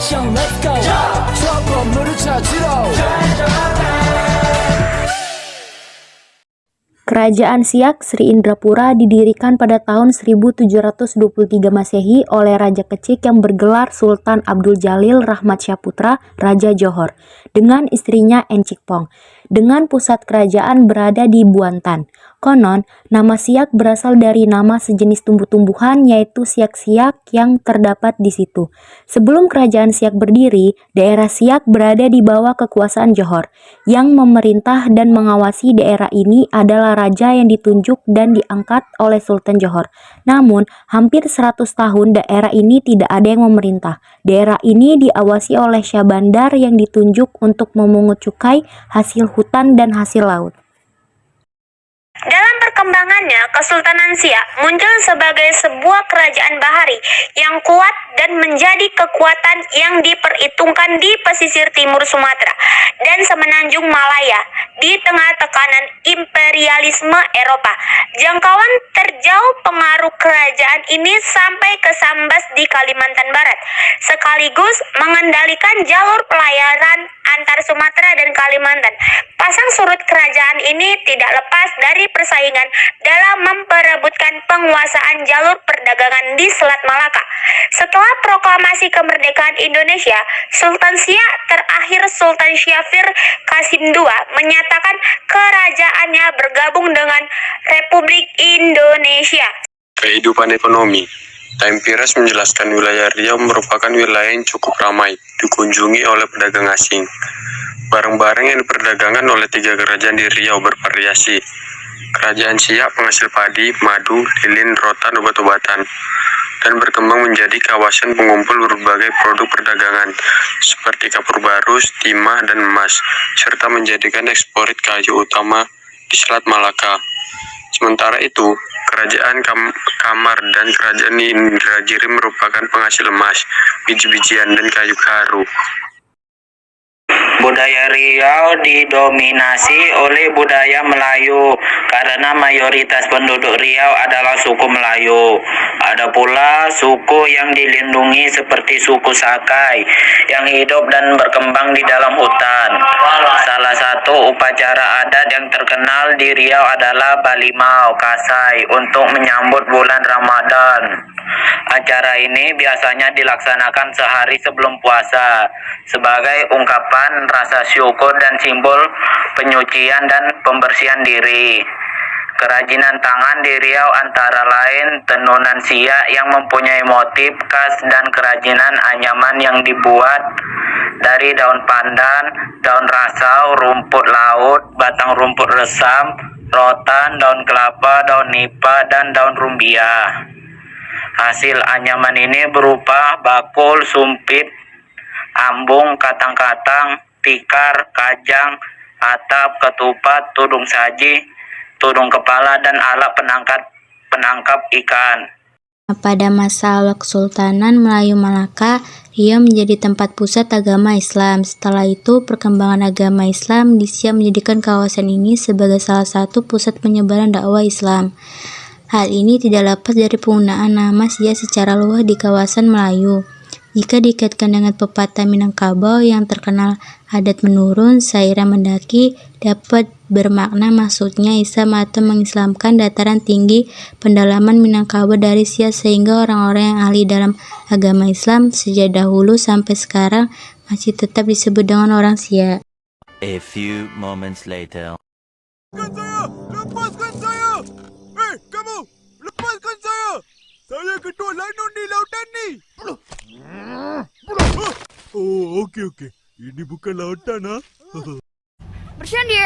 action, let's go. 저 건물을 찾으러. Kerajaan Siak Sri Indrapura didirikan pada tahun 1723 Masehi oleh Raja Kecik yang bergelar Sultan Abdul Jalil Rahmat Syaputra, Raja Johor, dengan istrinya Encikpong, dengan pusat kerajaan berada di Buantan. Konon, nama Siak berasal dari nama sejenis tumbuh-tumbuhan yaitu siak-siak yang terdapat di situ. Sebelum kerajaan Siak berdiri, daerah Siak berada di bawah kekuasaan Johor. Yang memerintah dan mengawasi daerah ini adalah raja yang ditunjuk dan diangkat oleh Sultan Johor. Namun, hampir 100 tahun daerah ini tidak ada yang memerintah. Daerah ini diawasi oleh Syah Bandar yang ditunjuk untuk memungut cukai, hasil hutan dan hasil laut. Dalam perkembangannya, Kesultanan Siak muncul sebagai sebuah kerajaan bahari yang kuat dan menjadi kekuatan yang diperhitungkan di pesisir timur Sumatera dan semenanjung Malaya di tengah tekanan imperialisme Eropa. Jangkauan terjauh pengaruh kerajaan ini sampai ke Sambas di Kalimantan Barat, sekaligus mengendalikan jalur pelayaran antar Sumatera dan Kalimantan. Pasang surut kerajaan ini tidak lepas dari persaingan dalam memperebutkan penguasaan jalur perdagangan di Selat Malaka. Setelah proklamasi kemerdekaan Indonesia, Sultan Siak terakhir Sultan Syafir Qasim II menyatakan kerajaannya bergabung dengan Republik Indonesia. Kehidupan ekonomi. Time Piras menjelaskan wilayah Riau merupakan wilayah yang cukup ramai dikunjungi oleh pedagang asing. Barang-barang yang diperdagangkan oleh 3 kerajaan di Riau bervariasi. Kerajaan Siak penghasil padi, madu, lilin, rotan, obat-obatan, dan berkembang menjadi kawasan pengumpul berbagai produk perdagangan seperti kapur barus, timah, dan emas, serta menjadikan eksporit kayu utama di Selat Malaka. Sementara itu, Kerajaan Kamar dan Kerajaan Indragiri merupakan penghasil emas, biji-bijian, dan kayu karu. Budaya Riau didominasi oleh budaya Melayu karena mayoritas penduduk Riau adalah suku Melayu. Ada pula suku yang dilindungi seperti suku Sakai yang hidup dan berkembang di dalam hutan. Salah satu upacara adat yang terkenal di Riau adalah Balimau Kasai untuk menyambut bulan Ramadan. Acara ini biasanya dilaksanakan sehari sebelum puasa sebagai ungkapan rasa syukur dan simbol penyucian dan pembersihan diri. Kerajinan tangan di Riau antara lain tenunan Siak yang mempunyai motif khas dan kerajinan anyaman yang dibuat dari daun pandan, daun rasau, rumput laut, batang rumput resam, rotan, daun kelapa, daun nipa, dan daun rumbia. Hasil anyaman ini berupa bakul, sumpit, ambung, katang-katang, tikar, kajang, atap, ketupat, tudung saji, tudung kepala, dan alat penangkap ikan. Pada masa Kesultanan Melayu Malaka, Riau menjadi tempat pusat agama Islam. Setelah itu, perkembangan agama Islam di Siak menjadikan kawasan ini sebagai salah satu pusat penyebaran dakwah Islam. Hal ini tidak lepas dari penggunaan nama Siak secara luas di kawasan Melayu. Jika dikaitkan dengan pepatah Minangkabau yang terkenal adat menurun, saira mendaki, dapat bermakna maksudnya Islam atau mengislamkan dataran tinggi pendalaman Minangkabau dari Siak, sehingga orang-orang yang ahli dalam agama Islam sejak dahulu sampai sekarang masih tetap disebut dengan orang Siak. A few moments later. Lepaskan saya! Hei, kamu! Lepaskan saya! Saya ketua lanun di lautan ni! Oh, okey. Ini bukan lautan, ha? Bercanda.